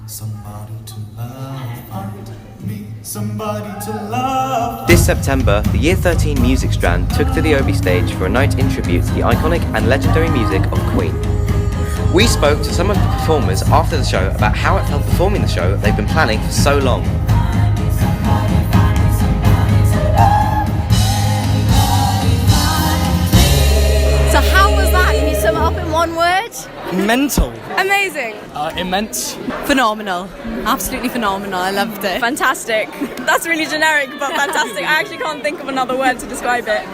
Somebody to love, find me somebody to love. This September, the Year 13 Music Strand took to the Obi stage for a night in tribute to the iconic and legendary music of Queen. We spoke to some of the performers after the show about how it felt performing the show they've been planning for so long. So how was that? Can you sum it up in one word? Mental. Amazing. Immense. Phenomenal. Absolutely phenomenal. I loved it. Fantastic. That's really generic, but fantastic. I actually can't think of another word to describe it.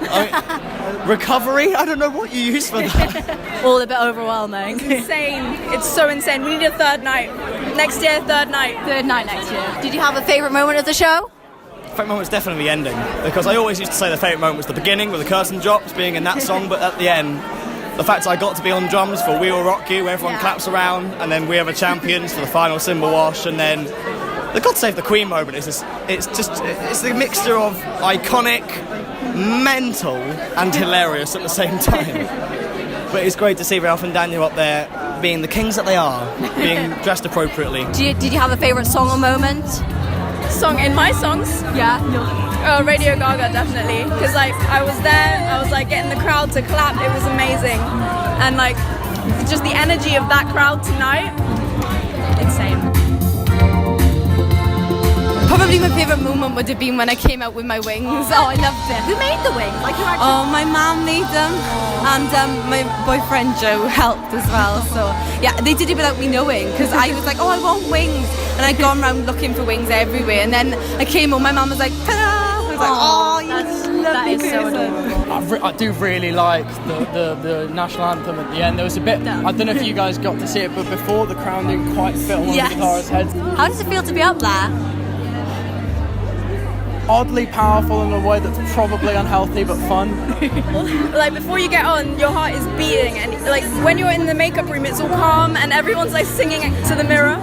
Recovery? I don't know what you use for that. All a bit overwhelming. Insane. It's so insane. We need a third night. Next year, third night. Third night next year. Did you have a favourite moment of the show? Favourite moment was definitely the ending, because I always used to say the favourite moment was the beginning with the curtain drops being in that song, but at the end, the fact I got to be on drums for We Will Rock You, where everyone claps around, and then We Are the Champions for the final cymbal wash, and then the God Save the Queen moment is just, it's the mixture of iconic, mental, and hilarious at the same time. But it's great to see Ralph and Daniel up there being the kings that they are, being dressed appropriately. Did you have a favourite song or moment? Song in my songs? Yeah. Radio Gaga, definitely. Because I was there, I was getting the crowd to clap. It was amazing, and just the energy of that crowd tonight, insane. Probably my favourite moment would have been when I came out with my wings. Oh, I loved it. Who made the wings? My mum made them, and my boyfriend Joe helped as well. So yeah, they did it without me knowing, because I was like, oh, I want wings, and I'd gone around looking for wings everywhere, and then I came home, my mum was like, ta-da! I was like, oh, you That is so adorable. I do really like the national anthem at the end. There was a bit, I don't know if you guys got to see it, but before the crown didn't quite fit on one of the guitarist's heads. How does it feel to be up there? Oddly powerful in a way that's probably unhealthy but fun. Before you get on, your heart is beating, and when you're in the makeup room, it's all calm and everyone's singing to the mirror.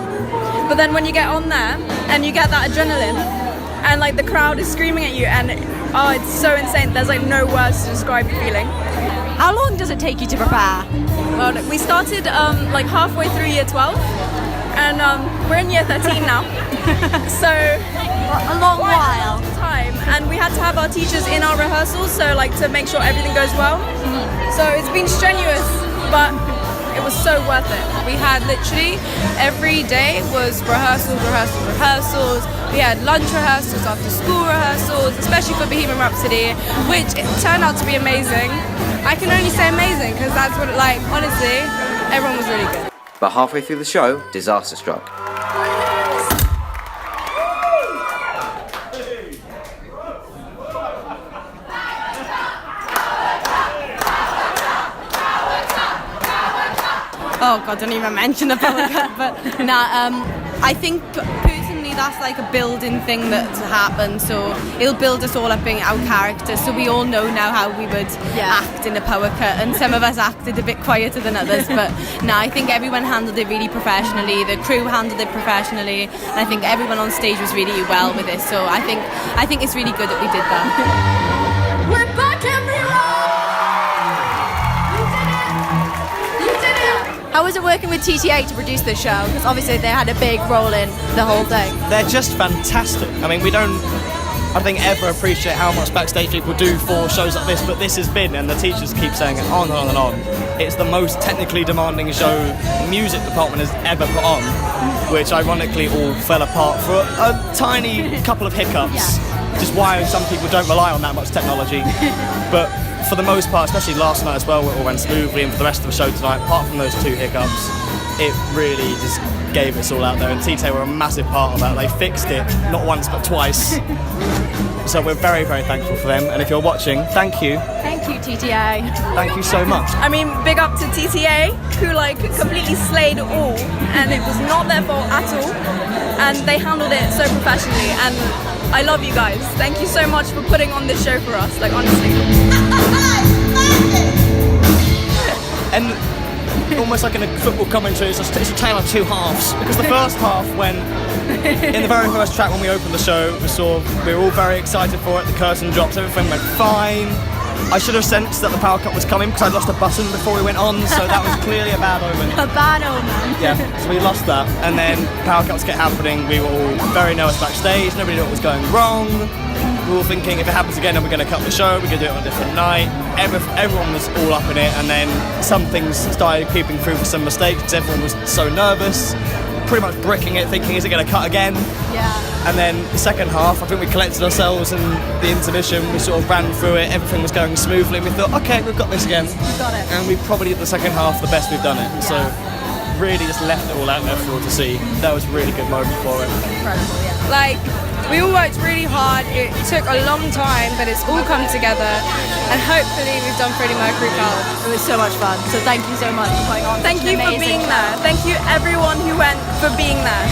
But then when you get on there and you get that adrenaline, and the crowd is screaming at you, and it's so insane. There's no words to describe the feeling. How long does it take you to prepare? Well, we started halfway through year 12, and we're in year 13 now. So a long while. Time, and we had to have our teachers in our rehearsals, so to make sure everything goes well. So it's been strenuous, but it was so worth it. We had literally every day was rehearsals. We had lunch rehearsals, after school rehearsals, especially for Bohemian Rhapsody, which it turned out to be amazing. I can only say amazing, because that's what honestly, everyone was really good. But halfway through the show, disaster struck. Oh God, don't even mention the power cut. But I think personally that's a building thing that's happened. So it'll build us all up in our characters. So we all know now how we would act in a power cut. And some of us acted a bit quieter than others. But I think everyone handled it really professionally. The crew handled it professionally, and I think everyone on stage was really well with it. So I think it's really good that we did that. We're back, everyone! How was it working with TTA to produce this show? Because obviously they had a big role in the whole thing. They're just fantastic. I mean, we don't, I think, ever appreciate how much backstage people do for shows like this, but this has been, and the teachers keep saying it on and on and on, it's the most technically demanding show the music department has ever put on, which ironically all fell apart for a tiny couple of hiccups, just why some people don't rely on that much technology. But for the most part, especially last night as well, it all went smoothly, and for the rest of the show tonight, apart from those 2 hiccups, it really just gave us all out there, and TTA were a massive part of that. They fixed it, not once but twice. So we're very, very thankful for them, and if you're watching, thank you. Thank you, TTA. Thank you so much. I mean, big up to TTA, who completely slayed it all, and it was not their fault at all, and they handled it so professionally, and I love you guys. Thank you so much for putting on this show for us, honestly. And almost like in a football commentary, it's a tale of two halves, because the first half, when in the very first track when we opened the show, we were all very excited for it, the curtain drops, everything went fine, I should have sensed that the power cut was coming because I lost a button before we went on, so that was clearly a bad omen. A bad omen. Yeah, so we lost that, and then power cuts kept happening. We were all very nervous backstage. Nobody knew what was going wrong. We were all thinking, if it happens again, then we're going to cut the show. We're going to do it on a different night. Everyone was all up in it, and then some things started creeping through for some mistakes because everyone was so nervous, pretty much bricking it, thinking, is it going to cut again? Yeah. And then the second half, I think we collected ourselves in the intermission. We sort of ran through it. Everything was going smoothly. And we thought, okay, we've got this again. We've got it. And we probably did the second half the best we've done it. So really just left it all out there for all to see. That was a really good moment for it. Incredible, yeah. Like, we all worked really hard. It took a long time, but it's all come together. And hopefully we've done Freddie Mercury proud. It was so much fun. So thank you so much for putting on. Thank you for being there. Thank you everyone who went for being there.